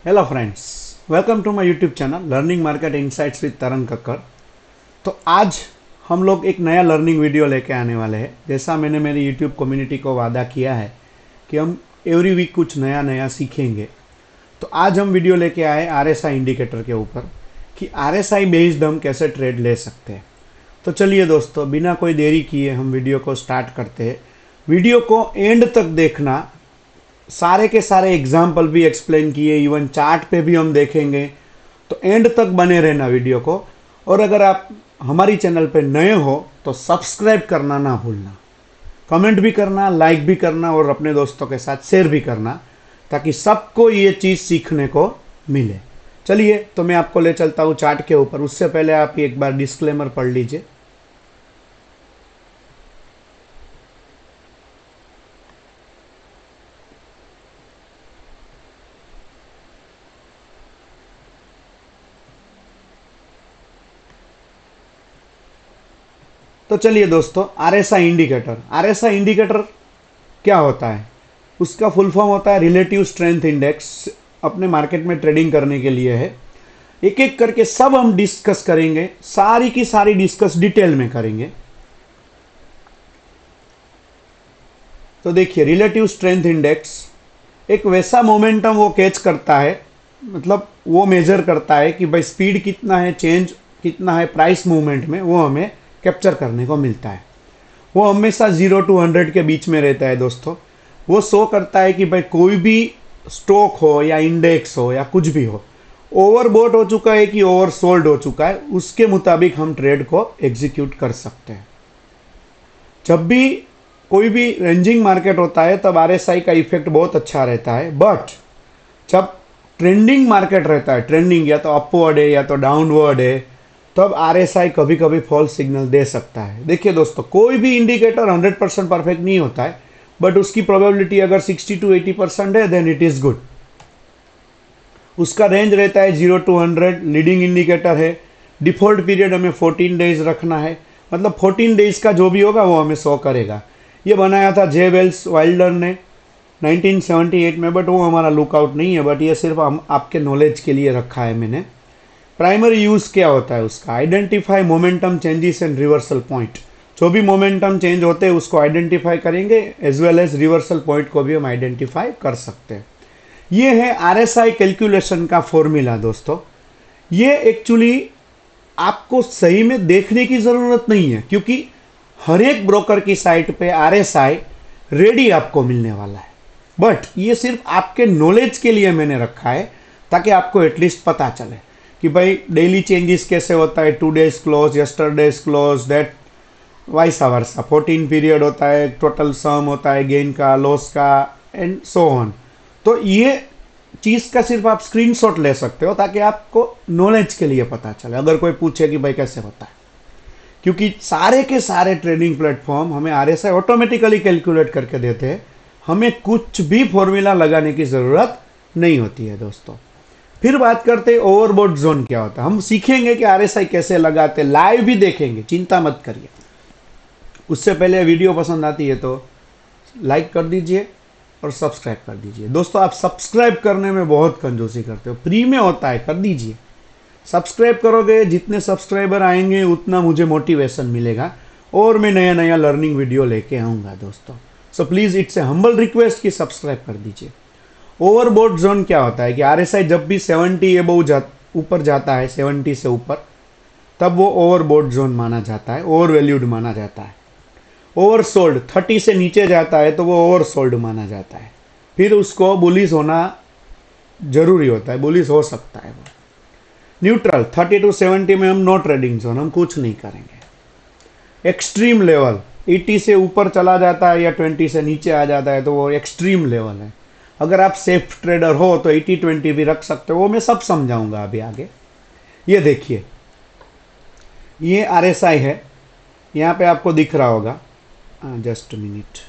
Hello friends, welcome to my YouTube channel learning market insights with Tarang Kakkar. तो आज हम लोग एक नया लर्निंग वीडियो लेके आने वाले हैं। जैसा मैंने मेरी यूट्यूब कम्युनिटी को वादा किया है कि हम एवरी वीक कुछ नया नया सीखेंगे, तो आज हम वीडियो लेके आए आरएसआई इंडिकेटर के ऊपर कि आरएसआई बेस्ड हम कैसे ट्रेड ले सकते हैं। तो चलिए दोस्तों, बिना कोई देरी किए हम वीडियो को स्टार्ट करते हैं। वीडियो को एंड तक देखना, सारे के सारे एग्जाम्पल भी एक्सप्लेन किए, इवन चार्ट पे भी हम देखेंगे। तो एंड तक बने रहना वीडियो को। और अगर आप हमारी चैनल पे नए हो तो सब्सक्राइब करना ना भूलना, कमेंट भी करना, लाइक भी करना और अपने दोस्तों के साथ शेयर भी करना, ताकि सबको ये चीज़ सीखने को मिले। चलिए, तो मैं आपको ले चलता हूँ चार्ट के ऊपर। उससे पहले आप एक बार डिस्क्लेमर पढ़ लीजिए। तो चलिए दोस्तों, आरएसआई इंडिकेटर। आरएसआई इंडिकेटर क्या होता है? उसका फुल फॉर्म होता है रिलेटिव स्ट्रेंथ इंडेक्स। अपने मार्केट में ट्रेडिंग करने के लिए है। एक एक करके सब हम डिस्कस करेंगे, सारी की सारी डिस्कस डिटेल में करेंगे। तो देखिए, रिलेटिव स्ट्रेंथ इंडेक्स एक वैसा मोमेंटम वो कैच करता है, मतलब वो मेजर करता है कि भाई स्पीड कितना है, चेंज कितना है प्राइस मूवमेंट में, वो हमें कैप्चर करने को मिलता है। वो हमेशा 0 to 100 के बीच में रहता है दोस्तों। वो शो करता है कि भाई कोई भी स्टॉक हो या इंडेक्स हो या कुछ भी हो, ओवरबॉट हो चुका है कि ओवर सोल्ड हो चुका है, उसके मुताबिक हम ट्रेड को एग्जीक्यूट कर सकते हैं। जब भी कोई भी रेंजिंग मार्केट होता है तब आरएसआई का इफेक्ट बहुत अच्छा रहता है। बट जब ट्रेंडिंग मार्केट रहता है, ट्रेंडिंग या तो अपवर्ड है या तो डाउनवर्ड है, तब आरएसआई कभी कभी फॉल्स सिग्नल दे सकता है। देखिए दोस्तों, कोई भी इंडिकेटर 100% परफेक्ट नहीं होता है, बट उसकी प्रोबेबिलिटी अगर 60 to 80% है, देन इट इज गुड। उसका रेंज रहता है 0 to 100। लीडिंग इंडिकेटर है। डिफॉल्ट पीरियड हमें 14 डेज रखना है, मतलब 14 डेज का जो भी होगा वो हमें शो करेगा। ये बनाया था जे वेल्स वाइल्डर ने 1978 में, बट वो हमारा लुकआउट नहीं है, बट ये सिर्फ हम आपके नॉलेज के लिए रखा है मैंने। प्राइमरी यूज क्या होता है उसका? Identify momentum changes and reversal point. जो भी मोमेंटम चेंज होते हैं उसको आइडेंटिफाई करेंगे, as well as reversal point को भी हम आइडेंटिफाई कर सकते हैं। ये है आरएसआई कैलकुलेशन का फॉर्मूला दोस्तों। ये एक्चुअली आपको सही में देखने की जरूरत नहीं है, क्योंकि हर एक ब्रोकर की साइट पे आरएसआई रेडी आपको मिलने वाला है। बट ये सिर्फ आपके नॉलेज के लिए मैंने रखा है, ताकि आपको एटलीस्ट पता चले कि भाई डेली चेंजेस कैसे होता है, 2 days close, yesterday's close, that vice versa. 14 period होता है, टोटल सम होता है गेन का, लॉस का, एंड सो ऑन। तो ये चीज का सिर्फ आप स्क्रीनशॉट ले सकते हो, ताकि आपको नॉलेज के लिए पता चले, अगर कोई पूछे कि भाई कैसे होता है। क्योंकि सारे के सारे ट्रेडिंग प्लेटफॉर्म हमें आरएसआई ऑटोमेटिकली कैलकुलेट करके देते हैं। हमें कुछ भी फॉर्मूला लगाने की जरूरत नहीं होती है दोस्तों। फिर बात करते हैं ओवरबॉट जोन क्या होता है। हम सीखेंगे कि आरएसआई कैसे लगाते, लाइव भी देखेंगे, चिंता मत करिए। उससे पहले वीडियो पसंद आती है तो लाइक कर दीजिए और सब्सक्राइब कर दीजिए। दोस्तों, आप सब्सक्राइब करने में बहुत कंजूसी करते हो, फ्री में होता है, कर दीजिए। सब्सक्राइब करोगे, जितने सब्सक्राइबर आएंगे उतना मुझे मोटिवेशन मिलेगा और मैं नया नया लर्निंग वीडियो लेके आऊँगा दोस्तों। So please, it's a humble request कि सब्सक्राइब कर दीजिए। ओवरबॉट जोन क्या होता है कि आरएसआई जब भी 70 एबव ऊपर जाता है, 70 से ऊपर, तब वो ओवरबॉट जोन माना जाता है, ओवर वैल्यूड माना जाता है। ओवरसोल्ड 30 से नीचे जाता है तो वो ओवरसोल्ड माना जाता है। फिर उसको बुलिश होना जरूरी होता है, बुलिश हो सकता है वो। न्यूट्रल 30 to 70 में हम नो ट्रेडिंग जोन, हम कुछ नहीं करेंगे। एक्सट्रीम लेवल 80 से ऊपर चला जाता है या 20 से नीचे आ जाता है तो वो एक्सट्रीम लेवल है। अगर आप सेफ ट्रेडर हो तो 80-20 भी रख सकते हो, वो मैं सब समझाऊंगा अभी आगे। ये देखिए, ये आरएसआई है, यहाँ पे आपको दिख रहा होगा। Just minute.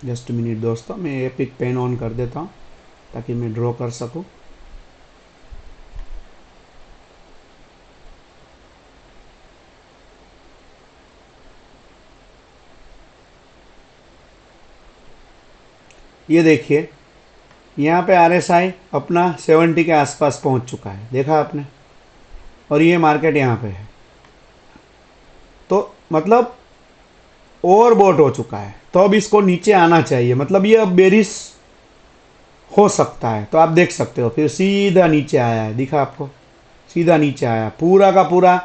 जस्ट मिनट दोस्तों, मैं एपिक पेन ऑन कर देता हूँ ताकि मैं ड्रॉ कर सकूँ। ये देखिए यहाँ पे RSI अपना 70 के आसपास पहुंच चुका है, देखा आपने, और ये मार्केट यहाँ पे है, तो मतलब ओवरबॉट हो चुका है। तो अब इसको नीचे आना चाहिए, मतलब ये अब बेरिश हो सकता है। तो आप देख सकते हो फिर सीधा नीचे आया है, दिखा आपको, सीधा नीचे आया, पूरा का पूरा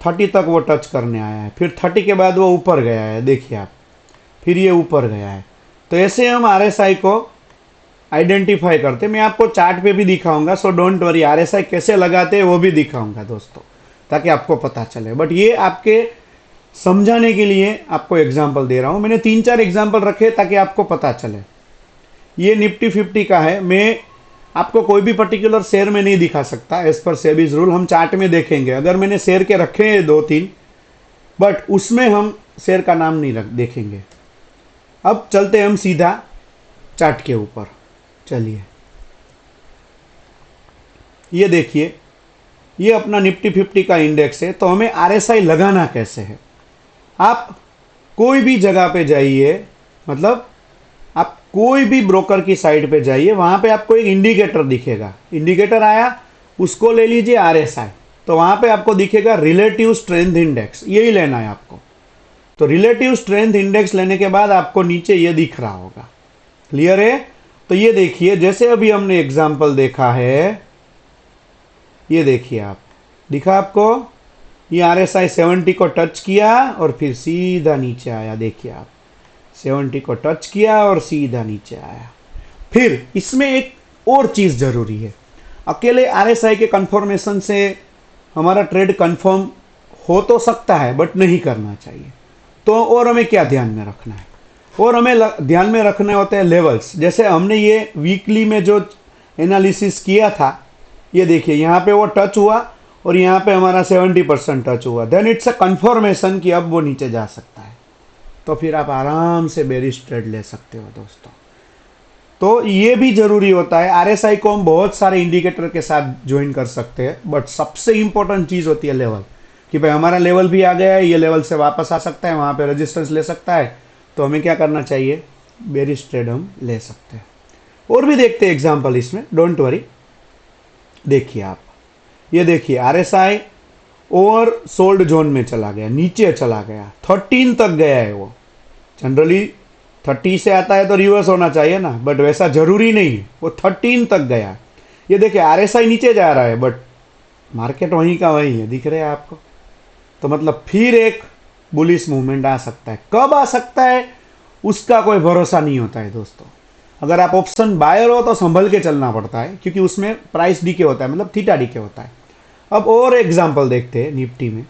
30 तक वो टच करने आया है, फिर 30 के बाद वो ऊपर गया है, देखिए आप, फिर ये ऊपर गया है। तो ऐसे हम RSI को आइडेंटिफाई करते, मैं आपको चार्ट पे भी दिखाऊंगा, सो डोंट वरी, RSI कैसे लगाते हैं वो भी दिखाऊंगा दोस्तों, ताकि आपको पता चले। बट ये आपके समझाने के लिए आपको एग्जाम्पल दे रहा हूं, मैंने 3-4 एग्जाम्पल रखे ताकि आपको पता चले। ये निफ्टी 50 का है, मैं आपको कोई भी पर्टिकुलर शेयर में नहीं दिखा सकता, एज पर सेबीज रूल, हम चार्ट में देखेंगे। अगर मैंने शेयर के रखे हैं 2-3, बट उसमें हम शेयर का नाम नहीं देखेंगे। अब चलते हैं हम सीधा चार्ट के ऊपर, चलिए ये देखिए, ये अपना निफ्टी 50 का इंडेक्स है। तो हमें RSI लगाना कैसे है, आप कोई भी जगह पे जाइए, मतलब आप कोई भी ब्रोकर की साइट पे जाइए, वहां पे आपको एक इंडिकेटर दिखेगा, इंडिकेटर आया, उसको ले लीजिए RSI, तो वहां पे आपको दिखेगा रिलेटिव स्ट्रेंथ इंडेक्स, यही लेना है आपको। तो रिलेटिव स्ट्रेंथ इंडेक्स लेने के बाद आपको नीचे ये दिख रहा होगा, क्लियर है। तो ये देखिए, जैसे अभी हमने एग्जाम्पल देखा है, ये देखिए आप, दिखा आपको, ये RSI 70 को टच किया और फिर सीधा नीचे आया, देखिए आप, 70 को टच किया और सीधा नीचे आया। फिर इसमें एक और चीज जरूरी है, अकेले RSI के कंफर्मेशन से हमारा ट्रेड कंफर्म हो तो सकता है, बट नहीं करना चाहिए। तो और हमें क्या ध्यान में रखना है, और हमें ध्यान में रखने होते हैं लेवल्स। जैसे हमने ये वीकली में जो एनालिसिस किया था, ये देखिए यहाँ पे वो टच हुआ और यहाँ पे हमारा 70% टच हुआ, देन इट्स अ कंफर्मेशन कि अब वो नीचे जा सकता है। तो फिर आप आराम से बेरिश ट्रेड ले सकते हो दोस्तों। तो ये भी जरूरी होता है। RSI को हम बहुत सारे इंडिकेटर के साथ ज्वाइन कर सकते हैं, बट सबसे इंपॉर्टेंट चीज होती है लेवल, कि भाई हमारा लेवल भी आ गया है, ये लेवल से वापस आ सकता है, वहां पे रेजिस्टेंस ले सकता है, तो हमें क्या करना चाहिए, बेरिश ट्रेड हम ले सकते हैं। और भी देखते हैं एग्जाम्पल इसमें, डोंट वरी। देखिए आप, ये देखिए RSI ओवर सोल्ड जोन में चला गया, नीचे चला गया, 13 तक गया है वो। जनरली 30 से आता है तो रिवर्स होना चाहिए ना, बट वैसा जरूरी नहीं है, वो 13 तक गया। ये देखिए RSI नीचे जा रहा है, बट मार्केट वहीं का वहीं है, दिख रहे हैं आपको। तो मतलब फिर एक बुलिश मूवमेंट आ सकता है, कब आ सकता है उसका कोई भरोसा नहीं होता है दोस्तों। अगर आप ऑप्शन बायर हो तो संभल के चलना पड़ता है, क्योंकि उसमें प्राइस डीके होता है, मतलब थीटा डीके होता है। अब और एग्जांपल देखते हैं निफ्टी में,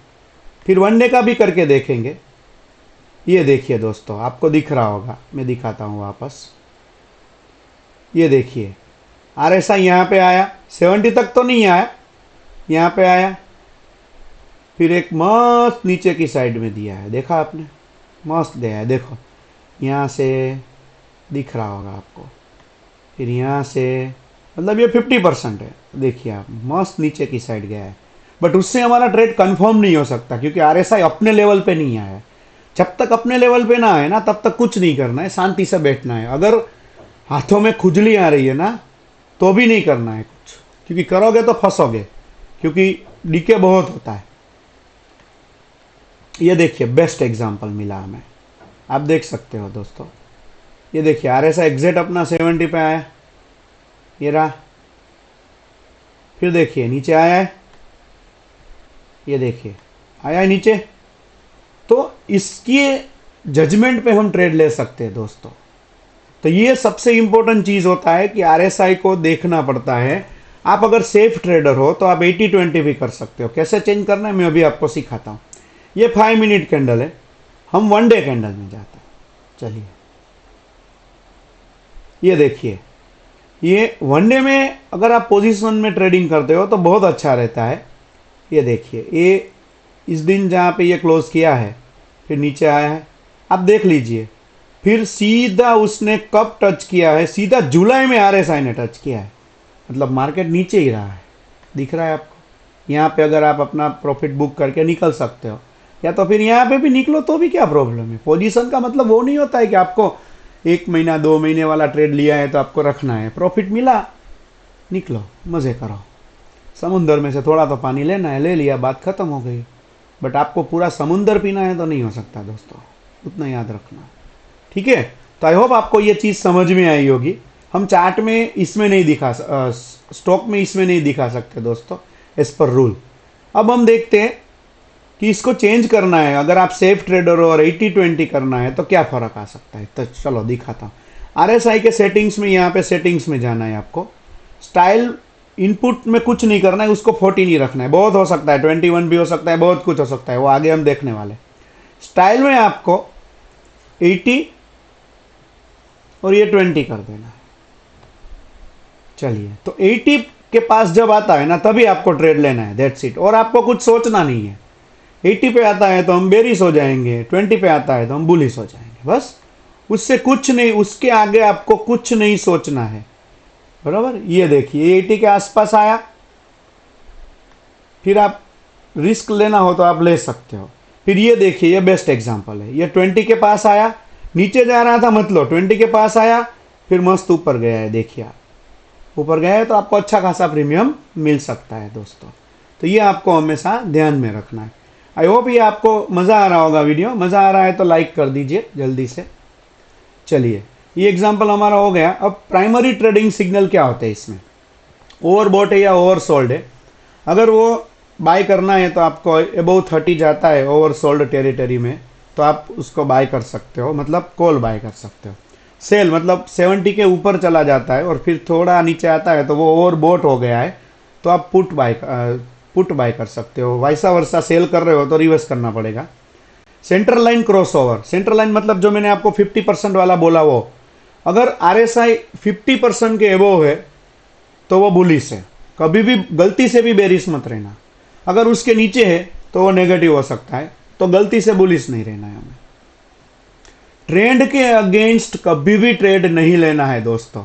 फिर वनडे का भी करके देखेंगे। ये देखिए दोस्तों, आपको दिख रहा होगा, मैं दिखाता हूं वापस। ये देखिए RSI यहां पे आया, 70 तक तो नहीं आया, यहां पे आया, फिर एक मस्त नीचे की साइड में दिया है, देखा आपने, मस्त गया है, देखो यहां से दिख रहा होगा आपको, फिर यहाँ से, मतलब ये 50% है, देखिए आप, मस्त नीचे की साइड गया है। बट उससे हमारा ट्रेड कंफर्म नहीं हो सकता, क्योंकि RSI अपने लेवल पे नहीं आया है। जब तक अपने लेवल पे ना आए ना, तब तक कुछ नहीं करना है, शांति से बैठना है। अगर हाथों में खुजली आ रही है ना, तो भी नहीं करना है कुछ, क्योंकि करोगे तो फंसोगे, क्योंकि डीके बहुत होता है। ये देखिए बेस्ट एग्जाम्पल मिला हमें, आप देख सकते हो दोस्तों। ये देखिए RSI एग्जैक्ट अपना 70 पे आया, ये रहा, फिर देखिए नीचे आया है, ये देखिए आया है नीचे। तो इसके जजमेंट पे हम ट्रेड ले सकते हैं दोस्तों। तो ये सबसे इंपॉर्टेंट चीज होता है कि RSI को देखना पड़ता है। आप अगर सेफ ट्रेडर हो तो आप 80-20 भी कर सकते हो। कैसे चेंज करना है मैं अभी आपको सिखाता हूं। ये 5 मिनट कैंडल है, हम 1 डे कैंडल में जाते हैं। चलिए ये देखिए, ये 1 डे में अगर आप पोजीशन में ट्रेडिंग करते हो तो बहुत अच्छा रहता है। ये देखिए, ये इस दिन जहाँ पे ये क्लोज किया है, फिर नीचे आया है, आप देख लीजिए, फिर सीधा उसने कब टच किया है, सीधा जुलाई में RSI ने टच किया है, मतलब मार्केट नीचे ही रहा है, दिख रहा है आपको। यहाँ पे अगर आप अपना प्रॉफिट बुक करके निकल सकते हो, या तो फिर यहाँ पे भी निकलो तो भी क्या प्रॉब्लम है। पोजीशन का मतलब वो नहीं होता है कि आपको 1 महीना 2 महीने वाला ट्रेड लिया है तो आपको रखना है, प्रॉफिट मिला निकलो मजे करो, समुंदर में से थोड़ा तो पानी लेना है, ले लिया, बात खत्म हो गई। बट आपको पूरा समुंदर पीना है तो नहीं हो सकता दोस्तों, उतना याद रखना। ठीक है, तो आई होप आपको ये चीज समझ में आई होगी। हम चार्ट में इसमें नहीं दिखा, स्टॉक में इसमें नहीं दिखा सकते दोस्तों एज पर रूल। अब हम देखते हैं कि इसको चेंज करना है, अगर आप सेफ ट्रेडर हो और 80-20 करना है तो क्या फर्क आ सकता है। तो चलो दिखाता हूँ। आरएसआई के सेटिंग्स में, यहाँ पे सेटिंग्स में जाना है आपको। स्टाइल इनपुट में कुछ नहीं करना है, उसको 40 नहीं रखना है, बहुत हो सकता है 21 भी हो सकता है, बहुत कुछ हो सकता है, वो आगे हम देखने वाले। स्टाइल में आपको 80 और ये 20 कर देना है। चलिए, तो 80 के पास जब आता है ना तभी आपको ट्रेड लेना है, दैट्स इट। और आपको कुछ सोचना नहीं है। 80 पे आता है तो हम बेरिश हो जाएंगे, 20 पे आता है तो हम बुलिश हो जाएंगे, बस उससे कुछ नहीं, उसके आगे आपको कुछ नहीं सोचना है, बराबर। ये देखिए 80 के आसपास आया, फिर आप रिस्क लेना हो तो आप ले सकते हो। फिर ये देखिए, ये बेस्ट एग्जांपल है, ये 20 के पास आया, नीचे जा रहा था मत लो, 20 के पास आया, फिर मस्त ऊपर गया है, देखिए आप ऊपर गया है तो आपको अच्छा खासा प्रीमियम मिल सकता है दोस्तों। तो ये आपको हमेशा ध्यान में रखना है। आई होप ये आपको मज़ा आ रहा होगा। वीडियो मज़ा आ रहा है तो लाइक कर दीजिए जल्दी से। चलिए, ये एग्जांपल हमारा हो गया। अब प्राइमरी ट्रेडिंग सिग्नल क्या होते हैं इसमें, ओवरबॉट है या ओवरसोल्ड है। अगर वो बाय करना है तो आपको अबव 30 जाता है ओवरसोल्ड टेरिटरी में, तो आप उसको बाय कर सकते हो, मतलब कॉल बाय कर सकते हो। सेल मतलब 70 के ऊपर चला जाता है और फिर थोड़ा नीचे आता है तो वो ओवरबॉट हो गया है, तो आप पुट बाय कर सकते हो। वैसा वर्षा सेल कर रहे हो तो रिवर्स करना पड़ेगा। Central line crossover, central line मतलब जो मैंने आपको 50% वाला बोला, वो अगर आरएसआई 50% के एबव है तो वो बुलिश है, कभी भी गलती से भी बेरिश मत रहना। अगर उसके नीचे है तो वो नेगेटिव हो सकता है, तो गलती से बुलिश नहीं रहना है हमें। ट्रेंड के अगेंस्ट कभी भी ट्रेड नहीं लेना है दोस्तों,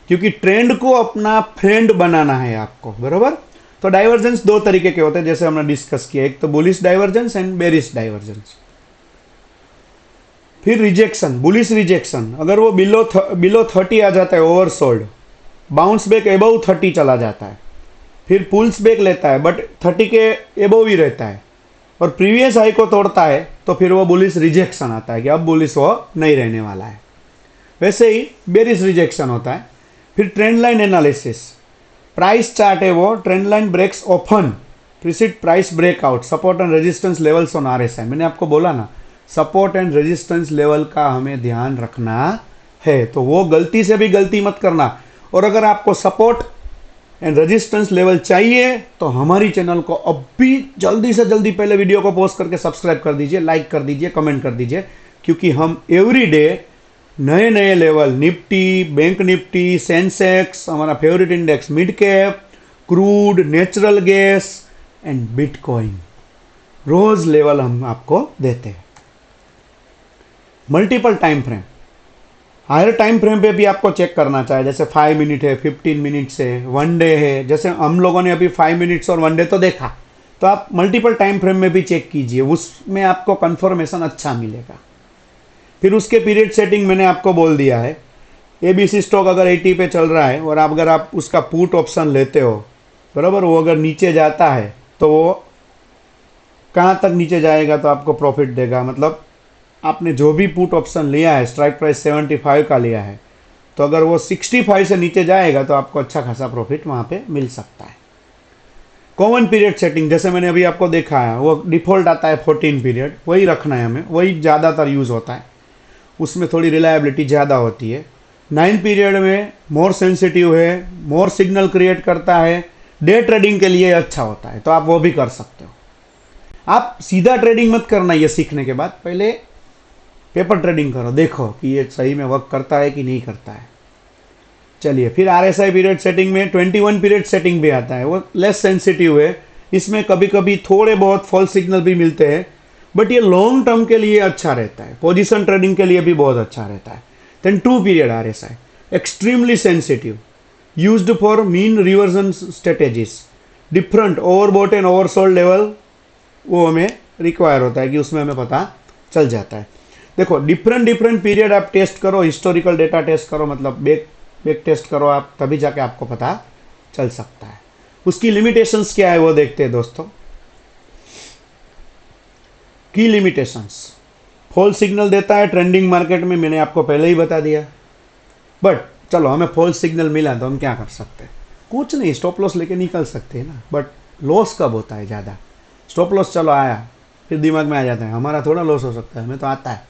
क्योंकि ट्रेंड को अपना फ्रेंड बनाना है आपको, बराबर। तो डाइवर्जेंस दो तरीके के होते हैं जैसे हमने डिस्कस किया, एक तो bullish divergence and bearish divergence. फिर रिजेक्शन, बुलिश रिजेक्शन, अगर वो बिलो 30 आ जाता है ओवरसोल्ड, बाउंस बैक एबव 30 चला जाता है, फिर पुल्स बैक लेता है बट 30 के एबव ही रहता है और प्रीवियस हाई को तोड़ता है, तो फिर वो बुलिश रिजेक्शन आता है कि अब बुलिश वो नहीं रहने वाला है। वैसे ही बेरिश रिजेक्शन होता है। फिर trend line analysis, price chart है वो, trend line breaks often precede price breakout, support and resistance levels on RSI. मैंने आपको बोला ना, सपोर्ट एंड रेजिस्टेंस लेवल का हमें ध्यान रखना है, तो वो गलती से भी गलती मत करना। और अगर आपको सपोर्ट एंड रेजिस्टेंस लेवल चाहिए तो हमारी चैनल को अब भी जल्दी से जल्दी पहले वीडियो को पोस्ट करके सब्सक्राइब कर दीजिए, लाइक कर दीजिए, कमेंट कर दीजिए, क्योंकि हम एवरी डे नए नए level, Nifty, bank Nifty, Sensex, हमारा favourite index mid cap, crude, natural gas and bitcoin, रोज लेवल हम आपको देते हैं। Multiple time frame, higher time frame पे भी आपको चेक करना चाहिए, जैसे 5 मिनट है, 15 मिनट्स है, 1 डे है। जैसे हम लोगों ने अभी 5 मिनट्स और 1 डे तो देखा, तो आप मल्टीपल टाइम फ्रेम में भी चेक कीजिए, उसमें आपको कंफर्मेशन अच्छा मिलेगा। फिर उसके पीरियड सेटिंग मैंने आपको बोल दिया है। एबीसी स्टॉक अगर 80 पे चल रहा है और अगर आप उसका पुट ऑप्शन लेते हो, बराबर, वो अगर नीचे जाता है तो वो कहाँ तक नीचे जाएगा तो आपको प्रॉफिट देगा। मतलब आपने जो भी पुट ऑप्शन लिया है, स्ट्राइक प्राइस 75 का लिया है, तो अगर वो 65 से नीचे जाएगा तो आपको अच्छा खासा प्रॉफिट वहां पे मिल सकता है। कॉमन पीरियड सेटिंग, जैसे मैंने अभी आपको देखा है, वो डिफॉल्ट आता है 14 पीरियड, वही रखना है हमें, वही ज़्यादातर यूज़ होता है, उसमें थोड़ी रिलायबिलिटी ज़्यादा होती है। 9 पीरियड में मोर सेंसिटिव है, मोर सिग्नल क्रिएट करता है, डे ट्रेडिंग के लिए अच्छा होता है, तो आप वो भी कर सकते हो। आप सीधा ट्रेडिंग मत करना, ये सीखने के बाद पहले पेपर ट्रेडिंग करो, देखो कि ये सही में वर्क करता है कि नहीं करता है। चलिए, फिर आरएसआई पीरियड सेटिंग में 21 पीरियड सेटिंग भी आता है, वो लेस सेंसिटिव है, इसमें कभी कभी थोड़े बहुत फॉल्स सिग्नल भी मिलते हैं, बट ये लॉन्ग टर्म के लिए अच्छा रहता है, पोजीशन ट्रेडिंग के लिए भी बहुत अच्छा रहता है। Then 2 period RSI, extremely sensitive, used for mean reversion strategies, different overbought and oversold level वो हमें रिक्वायर होता है कि उसमें हमें पता चल जाता है। देखो डिफरेंट डिफरेंट पीरियड आप टेस्ट करो, हिस्टोरिकल डेटा टेस्ट करो, मतलब बैक बैक टेस्ट करो आप, तभी जाके आपको पता चल सकता है। उसकी लिमिटेशंस क्या है वो देखते हैं दोस्तों। की लिमिटेशंस, फॉल्स सिग्नल देता है ट्रेंडिंग मार्केट में, मैंने आपको पहले ही बता दिया। बट चलो हमें फॉल्स सिग्नल मिला तो हम क्या कर सकते हैं? कुछ नहीं, स्टॉप लॉस लेके निकल सकते हैं ना। बट लॉस कब होता है ज़्यादा? स्टॉप लॉस चलो आया, फिर दिमाग में आ जाता है हमारा थोड़ा लॉस हो सकता है, हमें तो आता है,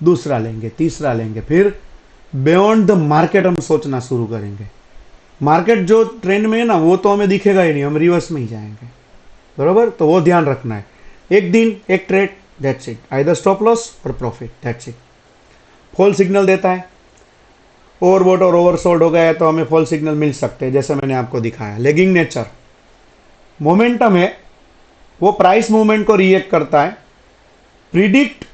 दूसरा लेंगे, तीसरा लेंगे, फिर बियॉन्ड द मार्केट हम सोचना शुरू करेंगे। मार्केट जो ट्रेंड में है ना वो तो हमें दिखेगा ही नहीं, हम रिवर्स में ही जाएंगे, बरोबर। तो वो ध्यान रखना है, एक दिन एक trade, that's it, either stop loss और profit, that's it. False signal देता है, ओवरबॉट और ओवरसोल्ड हो गया है तो हमें फॉल सिग्नल मिल सकते हैं, जैसे मैंने आपको दिखाया। लेगिंग नेचर, मोमेंटम है, वो प्राइस मूवमेंट को रिएक्ट करता है, प्रिडिक्ट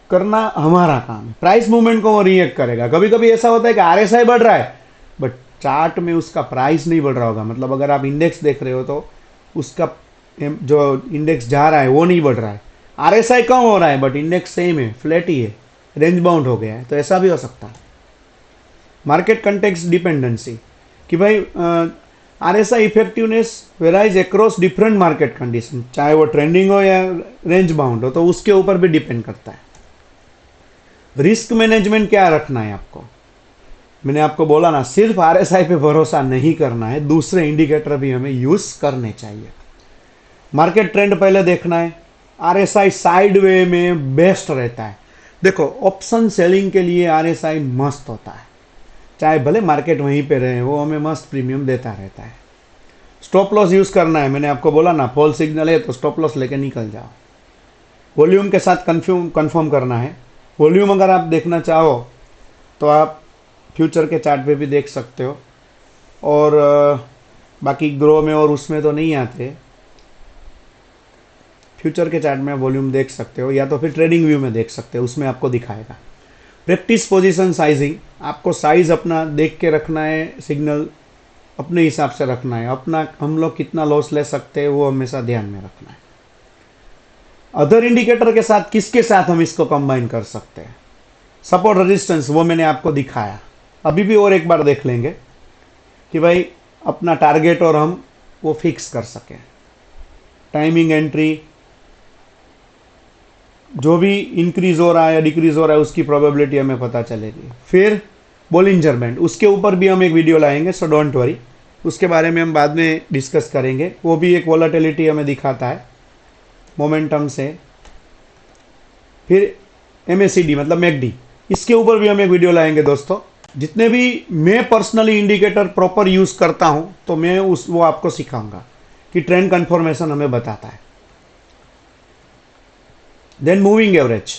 करना हमारा काम है, प्राइस मूवमेंट को वो रिएक्ट करेगा। कभी कभी ऐसा होता है कि आरएसआई बढ़ रहा है बट चार्ट में उसका प्राइस नहीं बढ़ रहा होगा, मतलब अगर आप इंडेक्स देख रहे हो तो उसका जो इंडेक्स जा रहा है वो नहीं बढ़ रहा है, आरएसआई कम हो रहा है बट इंडेक्स सेम है, फ्लैट ही है, रेंज बाउंड हो गया है, तो ऐसा भी हो सकता है। मार्केट कंटेक्स्ट डिपेंडेंसी, कि भाई RSI effectiveness varies across different market condition, चाहे वो ट्रेंडिंग हो या रेंज बाउंड हो, तो उसके ऊपर भी डिपेंड करता है। रिस्क मैनेजमेंट क्या रखना है आपको, मैंने आपको बोला ना, सिर्फ आरएसआई पे भरोसा नहीं करना है, दूसरे इंडिकेटर भी हमें यूज करने चाहिए। मार्केट ट्रेंड पहले देखना है, आरएसआई साइडवे में बेस्ट रहता है। देखो ऑप्शन सेलिंग के लिए आरएसआई मस्त होता है, चाहे भले मार्केट वहीं पे रहे, वो हमें मस्त प्रीमियम देता रहता है। स्टॉप लॉस यूज करना है, मैंने आपको बोला ना, फॉल सिग्नल है तो स्टॉप लॉस लेके निकल जाओ। वॉल्यूम के साथ कंफर्म करना है, वॉल्यूम अगर आप देखना चाहो तो आप फ्यूचर के चार्ट पे भी देख सकते हो, और बाकी ग्रो में और उसमें तो नहीं आते, फ्यूचर के चार्ट में वॉल्यूम देख सकते हो, या तो फिर ट्रेडिंग व्यू में देख सकते हो, उसमें आपको दिखाएगा। प्रैक्टिस पोजीशन साइजिंग, आपको साइज अपना देख के रखना है, सिग्नल अपने हिसाब से रखना है, अपना हम लोग कितना लॉस ले सकते हैं वो हमेशा ध्यान में रखना है। अदर इंडिकेटर के साथ किसके साथ हम इसको कंबाइन कर सकते हैं, सपोर्ट रेजिस्टेंस, वो मैंने आपको दिखाया, अभी भी और एक बार देख लेंगे कि भाई अपना टारगेट और हम वो फिक्स कर सकें। टाइमिंग एंट्री, जो भी इंक्रीज हो रहा है या डिक्रीज हो रहा है उसकी प्रोबेबिलिटी हमें पता चलेगी। फिर बोलिंजर बैंड, उसके ऊपर भी हम एक वीडियो लाएंगे, सो डोंट वरी, उसके बारे में हम बाद में डिस्कस करेंगे। वो भी एक वॉलेटिलिटी हमें दिखाता है मोमेंटम से। फिर एमएसीडी मतलब मैकडी, इसके ऊपर भी हम एक वीडियो लाएंगे दोस्तों। जितने भी मैं पर्सनली इंडिकेटर प्रॉपर यूज करता हूं तो मैं वो आपको सिखाऊंगा कि ट्रेंड कंफर्मेशन हमें बताता है। देन मूविंग एवरेज,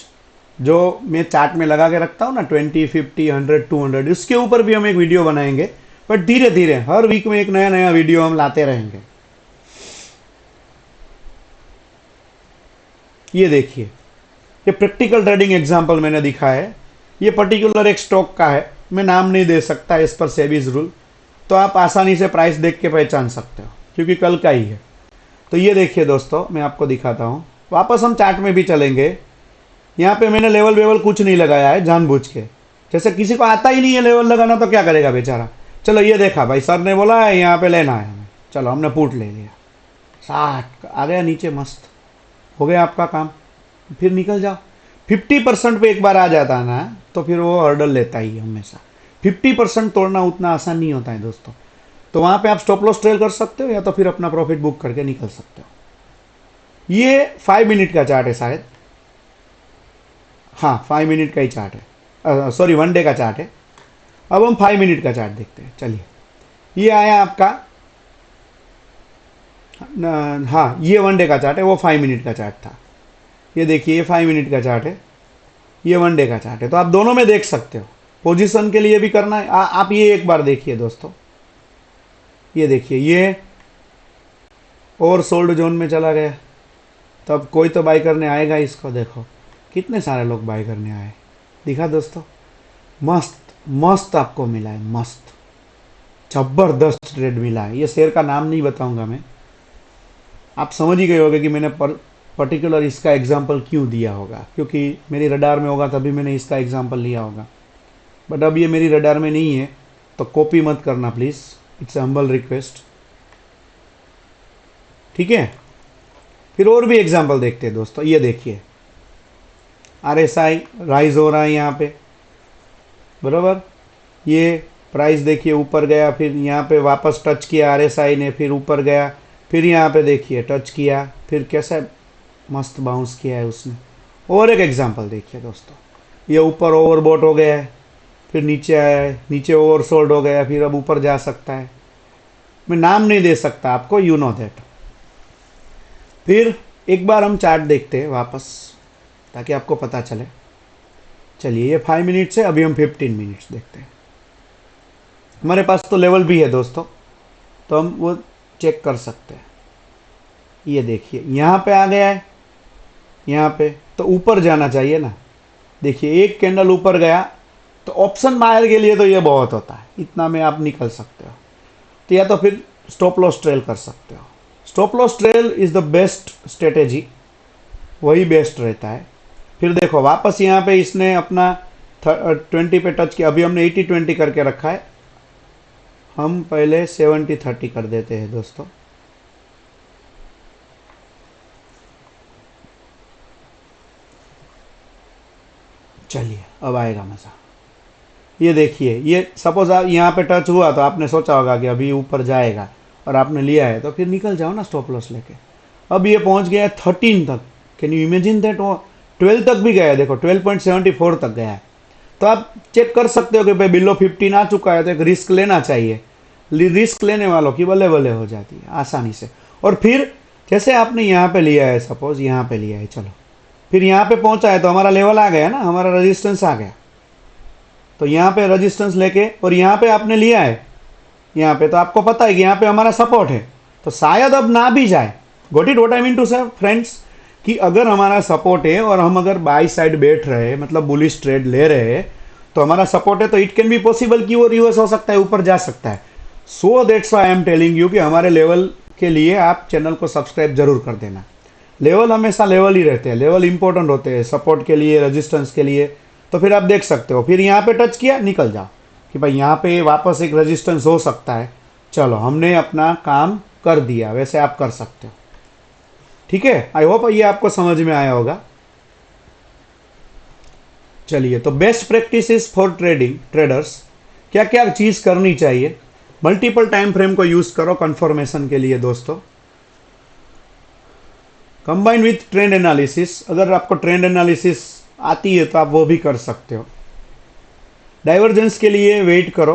जो मैं चार्ट में लगा के रखता हूं ना, 20, 50, 100, 200, उसके ऊपर भी हम एक वीडियो बनाएंगे, बट धीरे धीरे हर वीक में एक नया नया वीडियो हम लाते रहेंगे। ये देखिए, ये प्रैक्टिकल ट्रेडिंग एग्जांपल मैंने दिखा है, ये पर्टिकुलर एक स्टॉक का है, मैं नाम नहीं दे सकता एज पर सेबीज रूल, तो आप आसानी से प्राइस देख के पहचान सकते हो क्योंकि कल का ही है। तो ये देखिए दोस्तों, मैं आपको दिखाता हूँ, वापस हम चार्ट में भी चलेंगे। यहाँ पे मैंने लेवल वेवल कुछ नहीं लगाया है जानबूझ के, जैसे किसी को आता ही नहीं है लेवल लगाना तो क्या करेगा बेचारा। चलो ये देखा भाई, सर ने बोला है यहाँ पे लेना है हमें, चलो हमने पुट ले लिया, 60 आ गया नीचे, मस्त हो गया आपका काम, फिर निकल जाओ। 50% पे एक बार आ जाता है ना तो फिर वो हर्डल लेता ही है हमेशा। 50% तोड़ना उतना आसान नहीं होता है दोस्तों, तो वहां पे आप स्टॉप लॉस ट्रेल कर सकते हो या तो फिर अपना प्रॉफिट बुक करके निकल सकते हो। ये 5 मिनट का चार्ट है शायद, हाँ 5 मिनट का ही चार्ट है, सॉरी 1 डे का चार्ट है। अब हम 5 मिनट का चार्ट देखते हैं। चलिए, ये आया आपका, हाँ ये 1 डे का चार्ट है, वो 5 मिनट का चार्ट था। ये देखिए, ये 5 मिनट का चार्ट है, ये 1 डे का चार्ट है, तो आप दोनों में देख सकते हो। पोजीशन के लिए भी करना है, आप ये एक बार देखिए दोस्तों, ये देखिए, ये ओवर सोल्ड जोन में चला गया, तो अब कोई तो बाई करने आएगा इसको। देखो कितने सारे लोग बाई करने आए, दिखा दोस्तों, मस्त मस्त आपको मिला है, मस्त जबरदस्त ट्रेड मिला है। ये शेयर का नाम नहीं बताऊंगा मैं, आप समझ ही गए होंगे कि मैंने पर्टिकुलर इसका एग्जाम्पल क्यों दिया होगा, क्योंकि मेरी रडार में होगा तभी मैंने इसका एग्जाम्पल लिया होगा। बट अब ये मेरी रडार में नहीं है तो कॉपी मत करना प्लीज़, इट्स हम्बल रिक्वेस्ट। ठीक है, फिर और भी एग्जाम्पल देखते हैं दोस्तों। ये देखिए RSI राइज हो रहा है यहाँ पे, बराबर। ये प्राइस देखिए ऊपर गया, फिर यहाँ पे वापस टच किया RSI ने, फिर ऊपर गया, फिर यहाँ पे देखिए टच किया, फिर कैसा मस्त बाउंस किया है उसने। और एक एग्जांपल देखिए दोस्तों, ये ऊपर ओवरबॉट हो गया है, फिर नीचे आया है, नीचे ओवरसोल्ड हो गया, फिर अब ऊपर जा सकता है। मैं नाम नहीं दे सकता आपको, यू नो दैट। फिर एक बार हम चार्ट देखते हैं वापस, ताकि आपको पता चले। चलिए ये 5 मिनट्स है, अभी हम 15 मिनट्स देखते हैं। हमारे पास तो लेवल भी है दोस्तों, तो हम वो चेक कर सकते हैं। ये देखिए यहाँ पे आ गया है, यहाँ पे तो ऊपर जाना चाहिए ना। देखिए एक कैंडल ऊपर गया तो ऑप्शन बायर के लिए तो ये बहुत होता है, इतना में आप निकल सकते हो। तो या तो फिर स्टॉप लॉस ट्रेल कर सकते हो। Stop loss trail is the best strategy, वही बेस्ट रहता है। फिर देखो वापस यहाँ पे इसने अपना 20 पे टच किया, अभी हमने 80-20 करके रखा है, हम पहले 70-30 कर देते हैं दोस्तों। चलिए अब आएगा मजा। ये देखिए, ये सपोज आप यहाँ पे टच हुआ तो आपने सोचा होगा कि अभी ऊपर जाएगा और आपने लिया है, तो फिर निकल जाओ ना स्टॉप लॉस लेके। अब ये पहुंच गया है 13 तक, कैन यू इमेजिन दैट। वो 12 तक भी गया है, देखो 12.74 तक गया है। तो आप चेक कर सकते हो कि भाई बिलो 15 आ चुका है, तो एक रिस्क लेना चाहिए। रिस्क लेने वालों की बल्ले बल्ले हो जाती है आसानी से। और फिर जैसे आपने यहाँ पे लिया है, सपोज यहाँ पे लिया है, चलो फिर यहाँ पे पहुंचा है तो हमारा लेवल आ गया ना, हमारा रेजिस्टेंस आ गया। तो यहाँ पे रेजिस्टेंस लेके और यहाँ पे आपने लिया है, यहाँ पे तो आपको पता है कि यहाँ पे हमारा सपोर्ट है, तो शायद अब ना भी जाए। Got it what I mean to say friends, कि अगर हमारा सपोर्ट है और हम अगर बाई साइड बैठ रहे हैं, मतलब बुलिश ट्रेड ले रहे हैं, तो हमारा सपोर्ट है, तो इट कैन बी पॉसिबल कि वो रिवर्स हो सकता है, ऊपर जा सकता है। So that's why I am telling you कि हमारे लेवल के लिए आप चैनल को सब्सक्राइब जरूर कर देना। लेवल हमेशा लेवल ही रहते हैं, लेवल इंपॉर्टेंट होते हैं सपोर्ट के लिए, रेजिस्टेंस के लिए। तो फिर आप देख सकते हो, फिर यहाँ पे टच किया, निकल जाओ कि भाई यहाँ पे वापस एक रेजिस्टेंस हो सकता है। चलो हमने अपना काम कर दिया, वैसे आप कर सकते हो। ठीक है, आई होप ये आपको समझ में आया होगा। चलिए, तो best practices for trading traders, क्या क्या चीज करनी चाहिए। मल्टीपल टाइम फ्रेम को यूज करो कंफर्मेशन के लिए दोस्तों। कंबाइन विथ ट्रेंड एनालिसिस, अगर आपको ट्रेंड एनालिसिस आती है तो आप वो भी कर सकते हो। डाइवर्जेंस के लिए वेट करो,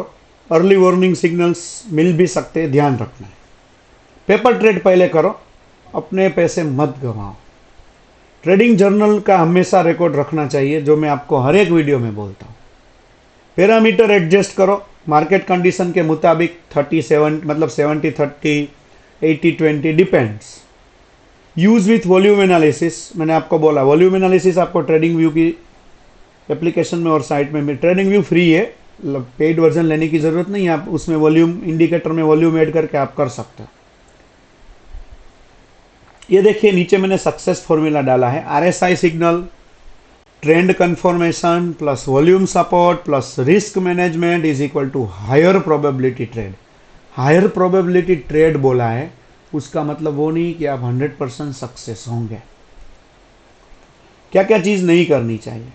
अर्ली वार्निंग सिग्नल्स मिल भी सकते हैं, ध्यान रखना है। पेपर ट्रेड पहले करो, अपने पैसे मत गंवाओ। ट्रेडिंग जर्नल का हमेशा रिकॉर्ड रखना चाहिए, जो मैं आपको हर एक वीडियो में बोलता हूँ। पैरामीटर एडजस्ट करो मार्केट कंडीशन के मुताबिक, 37 मतलब 70-30, 80-20 depends. Use with volume analysis, मैंने आपको बोला वॉल्यूम एनालिसिस आपको ट्रेडिंग व्यू की एप्लीकेशन में और साइट में ट्रेडिंग व्यू फ्री है, पेड वर्जन लेने की जरूरत नहीं है। आप उसमें वॉल्यूम इंडिकेटर में वॉल्यूम ऐड करके आप कर सकते हो। ये देखिए नीचे मैंने सक्सेस फॉर्मूला डाला है, RSI signal, trend confirmation plus volume support plus risk management is equal to higher probability trade. Higher probability trade बोला है, उसका मतलब वो नहीं कि आप 100% सक्सेस होंगे। क्या क्या चीज नहीं करनी चाहिए।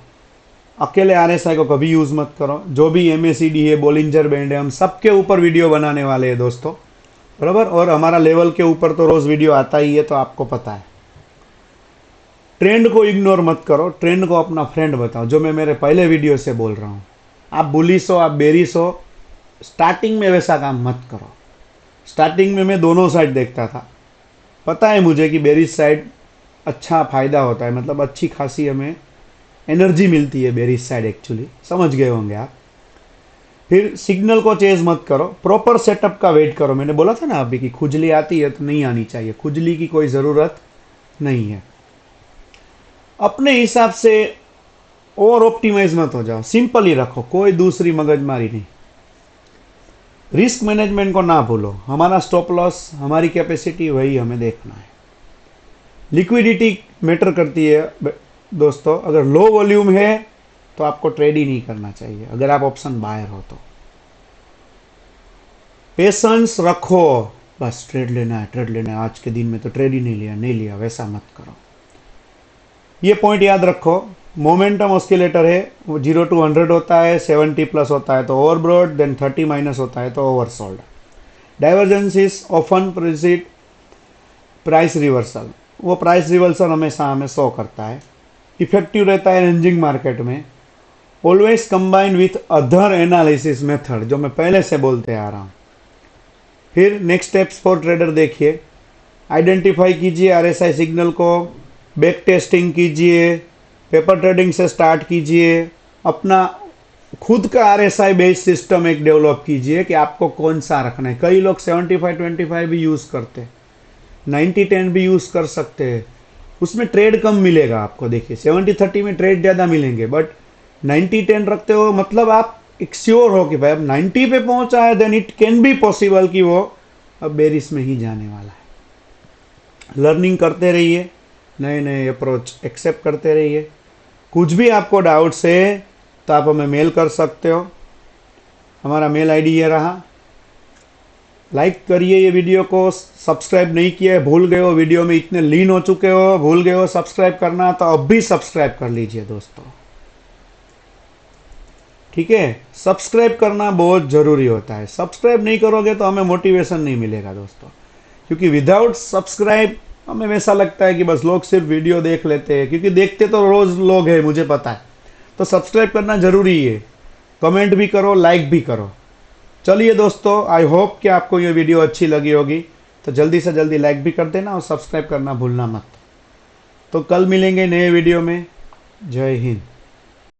अकेले RSI को कभी यूज मत करो। जो भी MACD है, बोलिंजर बैंड है, हम सबके ऊपर वीडियो बनाने वाले हैं दोस्तों, बराबर। और हमारा लेवल के ऊपर तो रोज वीडियो आता ही है, तो आपको पता है। ट्रेंड को इग्नोर मत करो, ट्रेंड को अपना फ्रेंड बताओ, जो मैं मेरे पहले वीडियो से बोल रहा हूं। आप बुलिश हो, आप बेरिश हो, स्टार्टिंग में वैसा काम मत करो। स्टार्टिंग में मैं दोनों साइड देखता था, पता है मुझे कि बेरिश साइड अच्छा फायदा होता है, मतलब अच्छी खासी हमें एनर्जी मिलती है बेरिश साइड, एक्चुअली समझ गए होंगे आप। फिर सिग्नल को चेज मत करो, प्रॉपर सेटअप का वेट करो। मैंने बोला था ना अभी कि खुजली आती है तो नहीं आनी चाहिए, खुजली की कोई ज़रूरत नहीं है। अपने हिसाब से और ऑप्टिमाइज मत हो जाओ, सिंपल ही रखो, कोई दूसरी मगजमारी नहीं। रिस्क मैनेजमेंट को ना भूलो, हमारा स्टॉप लॉस, हमारी कैपेसिटी, वही हमें देखना है। लिक्विडिटी मैटर करती है दोस्तों। अगर लो वॉल्यूम है तो आपको ट्रेड ही नहीं करना चाहिए, अगर आप ऑप्शन बायर हो तो। पेशेंस रखो, बस ट्रेड लेना है, ट्रेड लेना है, आज के दिन में तो ट्रेड ही नहीं लिया, वैसा मत करो। ये पॉइंट याद रखो। मोमेंटम ऑस्किलेटर है, वो 0 to 100 होता है, 70 प्लस होता है तो ओवरब्रॉड, देन 30 माइनस होता है तो oversold. Divergence is often precede price reversal, वो प्राइस रिवर्सल हमेशा हमें शो करता है। इफेक्टिव रहता है रेंजिंग मार्केट में। Always combine with other analysis method, जो मैं पहले से बोलते आ रहा हूँ। फिर नेक्स्ट स्टेप्स फॉर ट्रेडर देखिए, आइडेंटिफाई कीजिए आरएसआई सिग्नल को, बैक टेस्टिंग कीजिए, पेपर ट्रेडिंग से स्टार्ट कीजिए, अपना खुद का आरएसआई बेस्ड सिस्टम एक डेवलप कीजिए कि आपको कौन सा रखना है। कई लोग 75-25 भी यूज़ करते हैं, 90-10 भी यूज़ कर सकते हैं, उसमें ट्रेड कम मिलेगा आपको। देखिए 70-30 में ट्रेड ज़्यादा मिलेंगे, बट 90-10 रखते हो मतलब आप एक श्योर हो कि भाई अब 90 पे पहुंचा है, then it can be possible कि वो अब बेरिस में ही जाने वाला है। लर्निंग करते रहिए, नए नए अप्रोच एक्सेप्ट करते रहिए। कुछ भी आपको डाउट्स है तो आप हमें मेल कर सकते हो, हमारा मेल आईडी ये रहा। लाइक करिए ये वीडियो को, सब्सक्राइब नहीं किया है, भूल गए हो, वीडियो में इतने लीन हो चुके हो, भूल गए हो सब्सक्राइब करना, तो अब भी सब्सक्राइब कर लीजिए दोस्तों, ठीक है। सब्सक्राइब करना बहुत ज़रूरी होता है, सब्सक्राइब नहीं करोगे तो हमें मोटिवेशन नहीं मिलेगा दोस्तों, क्योंकि विदाउट सब्सक्राइब हमें वैसा लगता है कि बस लोग सिर्फ वीडियो देख लेते हैं, क्योंकि देखते तो रोज़ लोग हैं, मुझे पता है। तो सब्सक्राइब करना ज़रूरी है, कमेंट भी करो, लाइक भी करो। चलिए दोस्तों, आई होप कि आपको ये वीडियो अच्छी लगी होगी, तो जल्दी से जल्दी लाइक भी कर देना और सब्सक्राइब करना भूलना मत। तो कल मिलेंगे नए वीडियो में। जय हिंद।